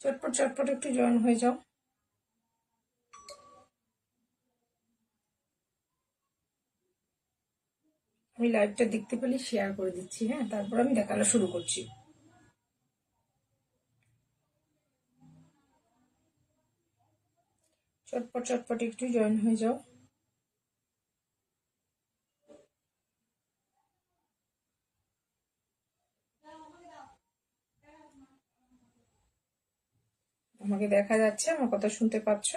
চটপট চটপট একটু জয়েন হয়ে যাও। আমি লাইভটা দেখতে পেলে শেয়ার করে দিচ্ছি, হ্যাঁ, তারপর আমি দেখানো শুরু করছি। চটপট চটপট একটু জয়েন হয়ে যাও। আমাকে দেখা যাচ্ছে? আমার কথা শুনতে পাচ্ছ?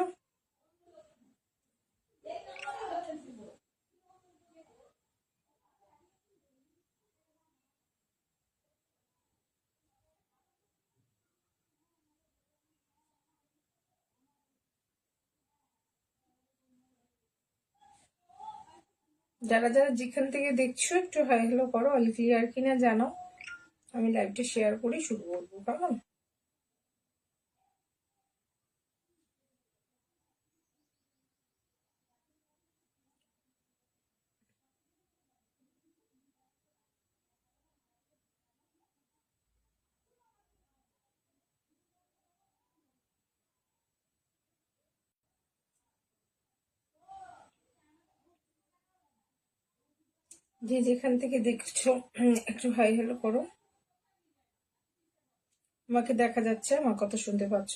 যারা যারা যেখান থেকে দেখছো একটু হাই হ্যালো করো, অল ক্লিয়ার কিনা জানো। আমি লাইভটা শেয়ার করে শুরু করবো, কেমন? যে যেখান থেকে দেখছো একটু হাই হ্যালো করো। আমাকে দেখা যাচ্ছে? আমার কথা শুনতে পাচ্ছ?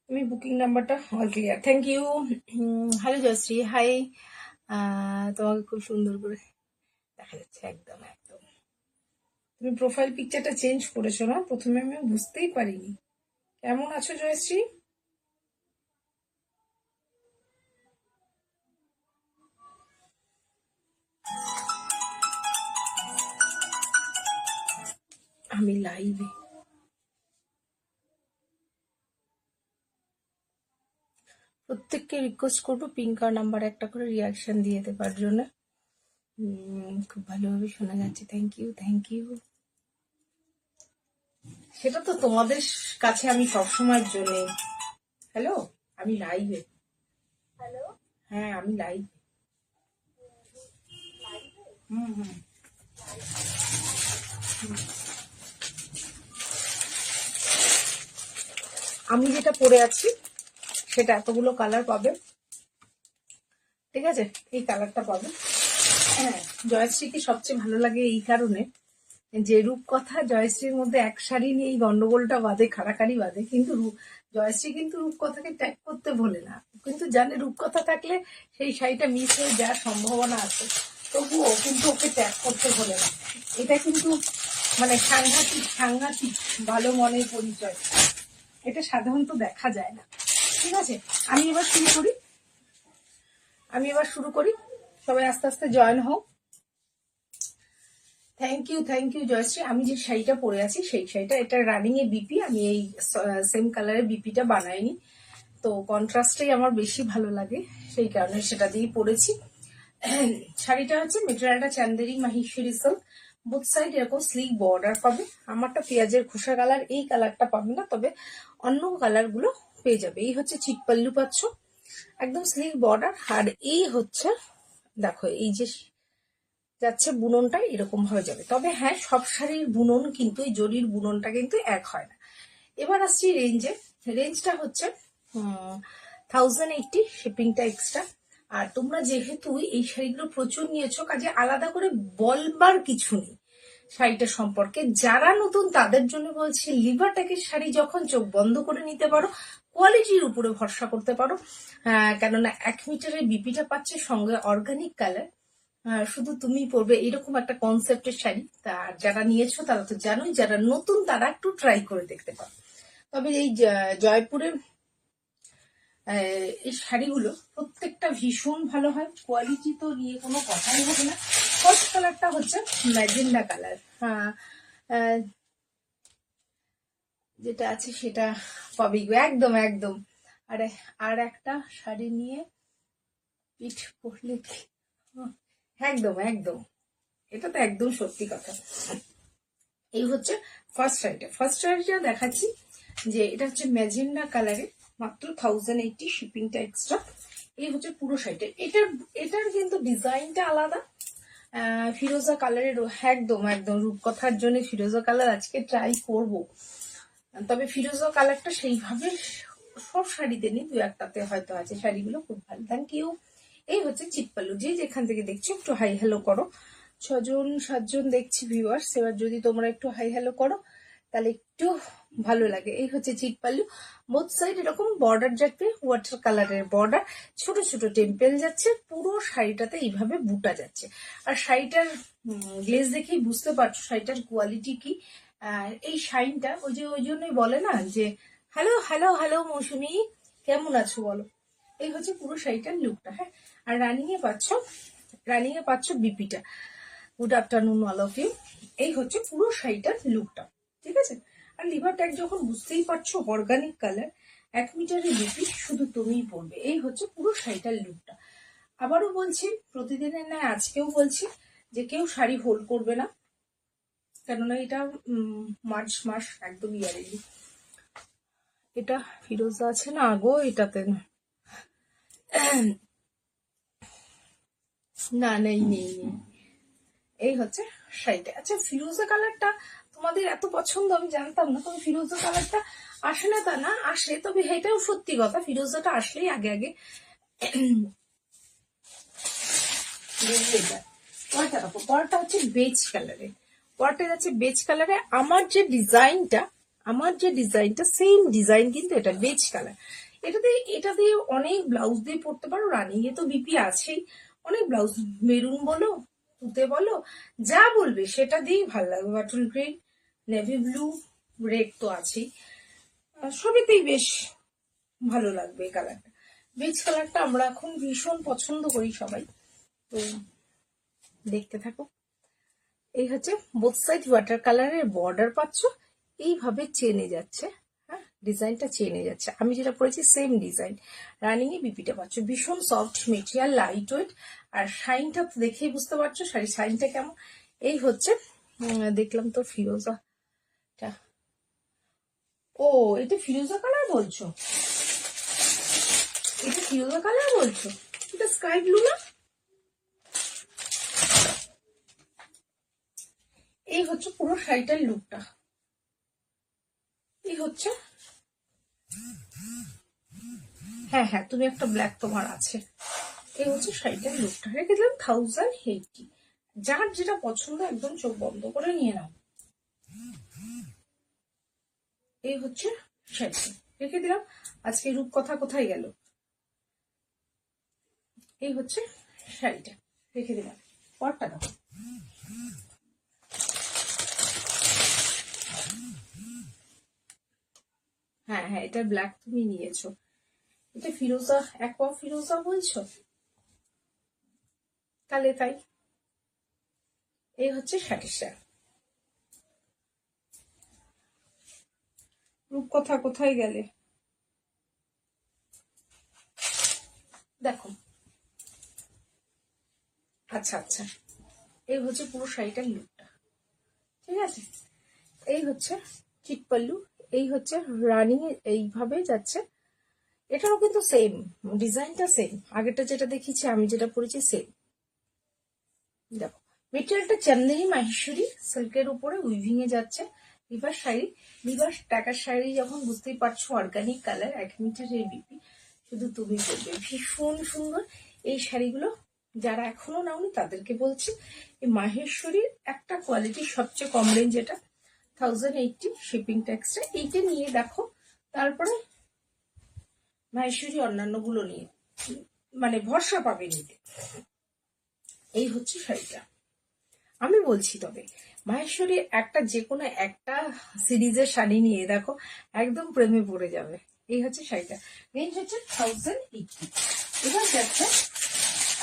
আমি বুকিং নাম্বারটা all clear, thank you. Hello Jayshree, hi. তোমাকে খুব সুন্দর করে দেখা যাচ্ছে, একদম একদম। তুমি প্রোফাইল পিকচারটা চেঞ্জ করেছো না? প্রথমে আমি বুঝতেই পারিনি। কেমন আছো জয়শ্রী? আমি লাইভে প্রত্যেককে রিকোয়েস্ট করবো পিঙ্ক আর নাম্বার একটা করে রিয়াকশন দিয়ে দেবার জন্য। খুব ভালোভাবে শোনা যাচ্ছে, থ্যাংক ইউ থ্যাংক ইউ। সেটা তো তোমাদের কাছে আমি সবসময়ের জন্য। হ্যালো, আমি লাইভে। হ্যালো, হ্যাঁ আমি লাইভ। হুম হুম। আমি যেটা পরে আছি সেটা এতগুলো কালার পাবে, ঠিক আছে? এই কালারটা পাবে। হ্যাঁ, জয়শ্রীকে সবচেয়ে ভালো লাগে এই কারণে যে রূপকথা জয়শ্রীর মধ্যে এক শাড়ি নিয়ে এই গন্ডগোলটা বাঁধে, খাড়াখাড়ি বাঁধে, কিন্তু জয়শ্রী কিন্তু রূপকথাকে ট্যাগ করতে ভোলে না, কিন্তু জানে রূপকথা থাকলে সেই শাড়িটা মিস হয়ে যাওয়ার সম্ভাবনা আছে, তবুও কিন্তু ওকে ট্যাগ করতে ভোলে না। এটা কিন্তু মানে সাংঘাতিক সাংঘাতিক ভালো মনের পরিচয়, এটা সাধারণত দেখা যায় না। ঠিক আছে, আমি এবার শুরু করি। সবাই আস্তে আস্তে জয়েন হও। Thank you Jayshree. আমি যে শাড়িটা পরে আছি সেই শাড়িটা, এটা রানিং এ বিপি, আমি এই সেম কালারের বিপিটা বানাইনি, তো কন্ট্রাস্টেই আমার বেশি ভালো লাগে, সেই কারণে সেটা দিয়েই পরেছি। শাড়িটা হচ্ছে মেটেরিয়ালটা Chanderi Maheshwari silk, both side এরকম স্লিক বর্ডার পাবে। আমারটা পেঁয়াজের খোসা কালার, এই কালারটা পাবে না, তবে অন্য কালার গুলো পেয়ে যাবে। এই হচ্ছে চিক পাল্লু পাচ্ছ, একদম স্লিক বর্ডার। আর এই হচ্ছে দেখো, এই যে যাচ্ছে বুননটা এরকম হয়ে যাবে। তবে হ্যাঁ, সব শাড়ির বুনন কিন্তু এই জরির বুননটা কিন্তু এক হয় না। এবার আসছি রেঞ্জে। রেঞ্জটা হচ্ছে 1080, শিপিংটা এক্সট্রা। আর তোমরা যেহেতু এই শাড়িগুলো প্রচুর নিয়েছো, কাজে আলাদা করে বলবার কিছু নেই, শাড়িটা সম্পর্কে। যারা নতুন তাদের জন্য বলছি, লিভারটেকের শাড়ি যখন চোখ বন্ধ করে নিতে পারো, কোয়ালিটির উপরে ভরসা করতে পারো। কেননা 1 মিটারের বিপিটা পাচ্ছে, সঙ্গে অর্গানিক কালার, শুধু তুমি পরবে, এরকম একটা কনসেপ্টের শাড়ি। তা যারা নিয়েছো তারা তো জানোই, যারা নতুন তারা একটু ট্রাই করে দেখতে পারো। তবে এই জয়পুরের এই শাড়িগুলো প্রত্যেকটা ভীষণ ভালো হয়, কোয়ালিটি তো নিয়ে কোনো কথাই হবে না। ফার্স্ট কালারটা হচ্ছে ম্যাজেন্ডা কালার, যেটা আছে সেটা পাবি একদম একদম। আর একটা শাড়ি নিয়ে পিঠ পরলে একদম একদম, এটা তো একদম সত্যি কথা। এই হচ্ছে ফার্স্ট শাড়িটা দেখাচ্ছি, যে এটা হচ্ছে ম্যাজেন্ডা কালারে, মাত্র 1080, শিপিংটা এক্সট্রা। এই হচ্ছে পুরো শাড়িটা। এটার কিন্তু ডিজাইনটা আলাদা, ফিরোজা কালারের, একদম একদম রূপকথার জন্য ফিরোজা কালার আজকে ট্রাই করব। তবে ফিরোজা কালারটা সেইভাবে সব শাড়িতে নেই, 2-1টাতে হয়তো আছে। শাড়িগুলো খুব ভালো, থ্যাংক ইউ। এই হচ্ছে চিটপাল্লু। যে যেখান থেকে দেখছো একটু হাই হ্যালো করো। 6-7জন দেখছি ভিউয়ার্স, এবার যদি তোমরা একটু হাই হ্যালো করো তাহলে একটু ভালো লাগে। এই হচ্ছে চিটপাল্লু, বোথ সাইড এরকম বর্ডার যাচ্ছে, ওয়াটার কালারের বর্ডার, ছোট ছোট টেম্পেল যাচ্ছে, পুরো শাড়িটাতে এইভাবে বুটা যাচ্ছে। আর শাড়িটার গ্লেজ দেখেই বুঝতে পারছো শাড়িটার কোয়ালিটি কি। এই শাইনটা ওই জন্যই বলে না যে হ্যালো হ্যালো হ্যালো মৌসুমি, কেমন আছো বলো। এই হচ্ছে পুরো শাড়িটার লুকটা। হ্যাঁ, আর রানিং এ পাচ্ছ বিপিটা। Good afternoon all of you. এই হচ্ছে পুরো শাড়িটার লুকটা, ঠিক আছে। আর লিভার ট্যাগ যখন বুঝতেই পারছো, অর্গানিক কালার, 1 মিটারের বিপি, শুধু তুমিই পরবে। এই হচ্ছে পুরো শাড়িটার লুকটা। আবারও বলছি, প্রতিদিনের ন্যায় আজকেও বলছি, যে কেউ শাড়ি হোল্ড করবে না, কেননা এটা মার্চ মাস একদম ইয়ারেলি। এটা ফিরোজা আছে না গো, এটাতে না, নেই নেই নেই। এই হচ্ছে শাড়িটা। আচ্ছা, ফিরোজা কালারটা তোমাদের এত পছন্দ আমি জানতাম না। তবে ফিরোজা কালারটা আসে না তা না, আসে। তবে এটাও সত্যি কথা, ফিরোজাটা আসলেই আগে আগে পরটা হচ্ছে বেজ কালারে, পরটা যাচ্ছে বেজ কালারে। আমার যে ডিজাইনটা সেম ডিজাইন, কিন্তু এটা বেজ কালার। এটা দিয়ে অনেক ব্লাউজ দিয়ে পরতে পারো। রানিং এ তো বিপি আছেই, অনেক ব্লাউজ, মেরুন বলো, তুতে বলো, যা বলবে সেটা দিয়েই ভালো লাগবে। Button green, navy blue, red তো আছেই, সবেতেই বেশ ভালো লাগবে এই কালারটা। বেজ কালারটা আমরা এখন ভীষণ পছন্দ করি সবাই, তো দেখতে থাকো। এই হচ্ছে বোথ সাইড ওয়াটার কালারের বর্ডার পাচ্ছ, এইভাবে চেনে যাচ্ছে। হ্যাঁ, ডিজাইনটা চেনে যাচ্ছে। আমি যেটা পরেছি সেম ডিজাইন। রানিং এ বিপিটা পাচ্ছ, ভীষণ সফট মেটেরিয়াল, লাইট ওয়েট। আর শাইনটা দেখেই বুঝতে পারছো শাড়ি শাইনটা কেমন। এই হচ্ছে দেখলাম তো ফিরোজাটা, ও এটা ফিরোজা কালার বলছো, এটা ফিরোজা কালার বলছো, এটা স্কাই ব্লু না। এই হচ্ছে পুরো শাড়িটার লুকটা। এই হচ্ছে, হ্যাঁ হ্যাঁ, তুমি একটা ব্ল্যাক তোমার আছে। এই হচ্ছে শাড়িটার লুকটা। রেখে দিলাম 1080। যার যেটা পছন্দ একদম চোখ বন্ধ করে নিয়ে নাও। এই হচ্ছে শাড়িটা, রেখে দিলাম। আজকে রূপকথা কোথায় গেল। এই হচ্ছে শাড়িটা, রেখে দিলাম। পরটা দাও। হ্যাঁ হ্যাঁ, এটা ব্ল্যাক তুমি নিয়েছো। এটা ফিরোজা, অ্যাকোয়া ফিরোজা বলছো, তাহলে তাই। এই হচ্ছে শাড়িটা। রূপকথা কোথায় গেলে, দেখো। আচ্ছা আচ্ছা, এই হচ্ছে পুরো শাড়িটার লুকটা, ঠিক আছে। এই হচ্ছে চিটপাল্লু। এই হচ্ছে রানিং এইভাবে যাচ্ছে। এটারও কিন্তু সেম ডিজাইনটা, সেম আগেরটা যেটা দেখিয়েছি, আমি যেটা পরেছি সেম। দেখো, মেটেরিয়ালটা চান্দেরি মাহেশ্বরী সিল্কের উপরে উইভিং এ যাচ্ছে। লিভার শাড়ি, লিভার টাকার শাড়ি যখন বুঝতেই পারছো, অর্গানিক কালার, 1 মিটারের বিপি, শুধু তুমি করবে, ভীষণ সুন্দর এই শাড়িগুলো। যারা এখনো নাওনি তাদেরকে বলছি, এই মাহেশ্বরীর একটা কোয়ালিটি সবচেয়ে কম রেঞ্জ, এটা 1080 শিপিং ট্যাক্সটা, এইটা নিয়ে দেখো, তারপরে মাহেশ্বরী অন্যান্য গুলো নিয়ে মানে ভরসা পাবে নিতে। এই হচ্ছে শাড়িটা আমি বলছি। তবে মাহেশ্বরী একটা যে কোনো একটা সিরিজের শাড়ি নিয়ে দেখো, একদম প্রেমে পড়ে যাবে। এই হচ্ছে শাড়িটা, রেঞ্জ হচ্ছে 1080। এবার যাচ্ছে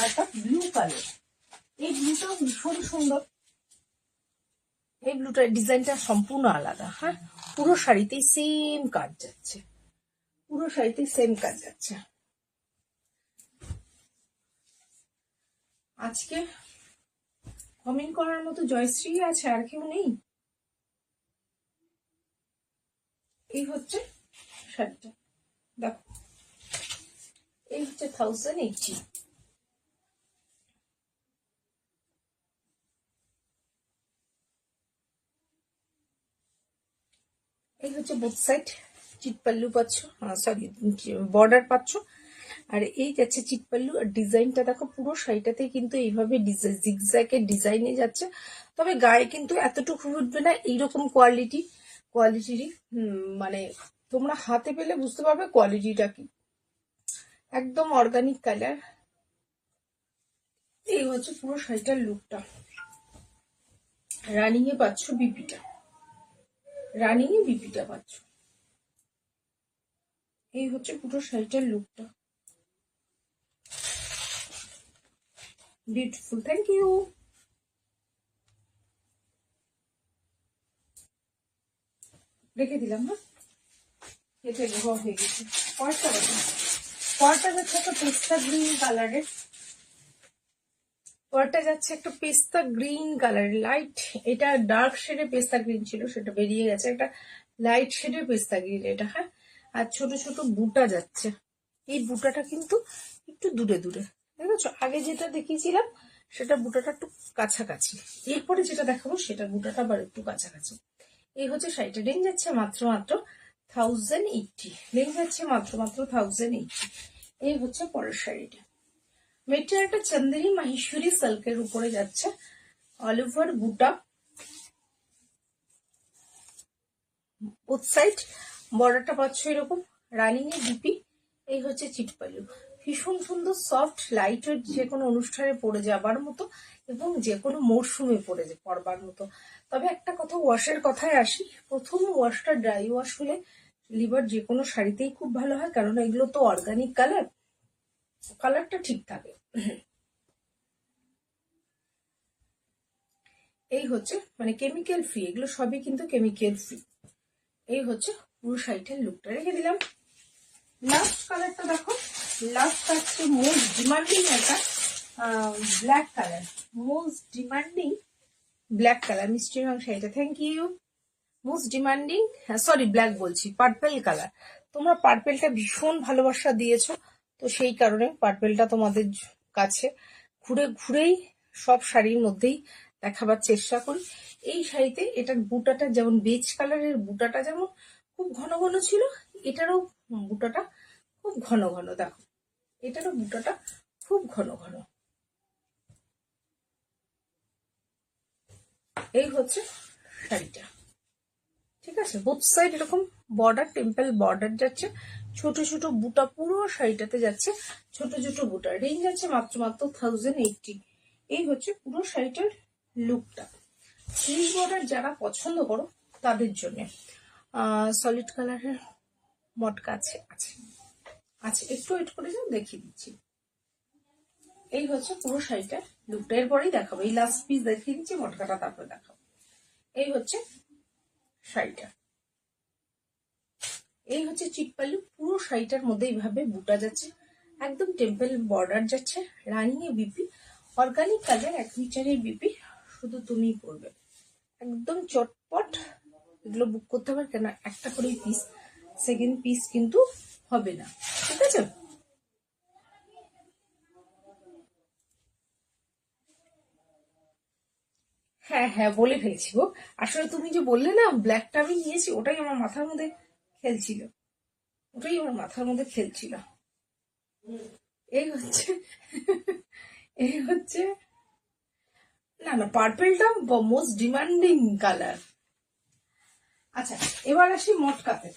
একটা ব্লু কালার, এই ব্লুটাও ভীষণ সুন্দর। এই ব্লুটার ডিজাইনটা সম্পূর্ণ আলাদা। হ্যাঁ, পুরো শাড়িতেই সেম কাজ যাচ্ছে, পুরো শাড়িতে সেম কাজ যাচ্ছে। আজকে কমেন্ট করার মতো জয়শ্রী আছে, আর কেউ নেই। এই হচ্ছে শাড়িটা দেখো, এই হচ্ছে 1080। এই হচ্ছে বোথ সাইড চিট পাল্লু পাচ্ছ, সরি বর্ডার পাচ্ছ, আর এই যাচ্ছে চিট পাল্লু। আর ডিজাইনটা দেখো, পুরো শাড়িটাতে কিন্তু এইভাবে জিগজ্যাগের ডিজাইনে যাচ্ছে। তবে গায়ে কিন্তু এতটুকু উঠবে না, এইরকম কোয়ালিটিরই মানে তোমরা হাতে পেলে বুঝতে পারবে কোয়ালিটিটা কি, একদম অর্গানিক কালার। এই হচ্ছে পুরো শাড়িটার লুকটা। রানিং এ পাচ্ছ বিপিটা, রানিং এ বিপিটা পাচ্ছ। এই হচ্ছে পুরো শাড়িটার লুকটা, বিউটিফুল। Thank you. রেখে দিলাম। হ্যাঁ, কেটে হয়ে গেছে। পরটা দেখো, পরটা যাচ্ছে একটা পেস্তা গ্রিন কালারের, পরটা যাচ্ছে একটা পেস্তা গ্রিন কালার লাইট। এটা ডার্ক শেডে পেস্তা গ্রিন ছিল, সেটা বেরিয়ে গেছে, একটা লাইট শেডে পেস্তা গ্রিন এটা। হ্যাঁ, আর ছোট ছোট বুটা যাচ্ছে। এই বুটাটা কিন্তু একটু দূরে দূরে, দেখেছো? আগে যেটা দেখিয়েছিলাম সেটা বুটাটা একটু কাছাকাছি, এরপরে যেটা দেখাবো সেটা বুটাটা আবার একটু কাছাকাছি। এই হচ্ছে শাড়িটা, রেঞ্জ যাচ্ছে মাত্র 1080, রেঞ্জ যাচ্ছে মাত্র 1080। এই হচ্ছে পরের শাড়িটা, মেটেরিয়ালটা চন্দেরি মাহেশ্বরী সিল্কের উপরে যাচ্ছে, অল ওভার বুটা, বোথ সাইড বর্ডারটা পাচ্ছ এরকম, রানিং এ ডিপি। এই হচ্ছে চিটপালু, ভীষণ সুন্দর সফট লাইট ওয়েট, যে কোনো অনুষ্ঠানে পরে যাবার মতো এবং যে কোনো মরশুমে পরবার মতো। তবে একটা কথা, ওয়াশের কথায় আসি, প্রথম ওয়াশটা ড্রাই ওয়াশ হলে লিভার যে কোনো শাড়িতেই খুব ভালো হয়, কারণ এগুলো তো অর্গানিক কালার, কালারটা ঠিক থাকে। এই হচ্ছে মানে কেমিক্যাল ফ্রি, এগুলো সবই কিন্তু কেমিক্যাল ফ্রি। এই হচ্ছে পুরো শাড়িটার লুকটা, রেখে দিলাম। লাস্ট কালারটা দেখো, লাস্ট হচ্ছে মোস্ট ডিমান্ডিং একটা black colour, most demanding black colour, মিষ্টি রং শাড়িটা। Thank you. Most demanding, sorry black বলছি, পার্পেল কালার। তোমরা পার্পেলটা ভীষণ ভালোবাসা দিয়েছো, তো সেই কারণে পার্পেলটা তোমাদের কাছে ঘুরে ঘুরেই সব শাড়ির মধ্যেই দেখাবার চেষ্টা করি। এই শাড়িতে এটার বুটাটা যেমন বেজ কালারের বুটাটা যেমন খুব ঘন ঘন ছিল, এটারও বুটাটা খুব ঘন ঘন। দেখো, এটারও বুটাটা খুব ঘন ঘন। এই হচ্ছে শাড়িটা, ঠিক আছে? বোথ সাইড এরকম বর্ডার, টেম্পল বর্ডার যাচ্ছে, ছোট ছোট বুটা পুরো শাড়িটাতে যাচ্ছে, ছোট ছোট বুটা। রেঞ্জ আছে মাত্র 1080। এই হচ্ছে পুরো শাড়িটার লুকটা। স্লিভ বর্ডার যারা পছন্দ করো তাদের জন্য সলিড কালারের মটকা আছে আছে আছে, একটু ওয়েট করে যাও, দেখিয়ে দিচ্ছি। এই হচ্ছে পুরো শাড়িটার লুকটা, এরপরেই দেখাবো, এই লাস্ট পিস দেখিয়ে দিচ্ছি, মটকাটা তারপরে দেখাবো। এই হচ্ছে শাড়িটা, এই হচ্ছে চিটপাল্লু, পুরো শাড়িটার মধ্যে এইভাবে বুটা যাচ্ছে, একদম টেম্পল বর্ডার যাচ্ছে, রানিং এ বিপি, অর্গানিক কালার, 1 মিটারের বিপি, শুধু তুমিই পরবে, একদম চটপট। এগুলো বুক করতে হবে, কেন একটা করেই পিস, সেকেন্ড পিস কিন্তু হবে না, ঠিক আছে? হ্যাঁ হ্যাঁ, বলে ফেলছি গো। আসলে তুমি যে বললে না ব্ল্যাকটা আমি নিয়েছি, ওটাই আমার মাথার মধ্যে খেলছিল, ওটাই আমার মাথার মধ্যে খেলছিল। এই হচ্ছে এই হচ্ছে, না না, পার্পেলটা মোস্ট ডিমান্ডিং কালার। আচ্ছা, এবার আসি মটকাতে।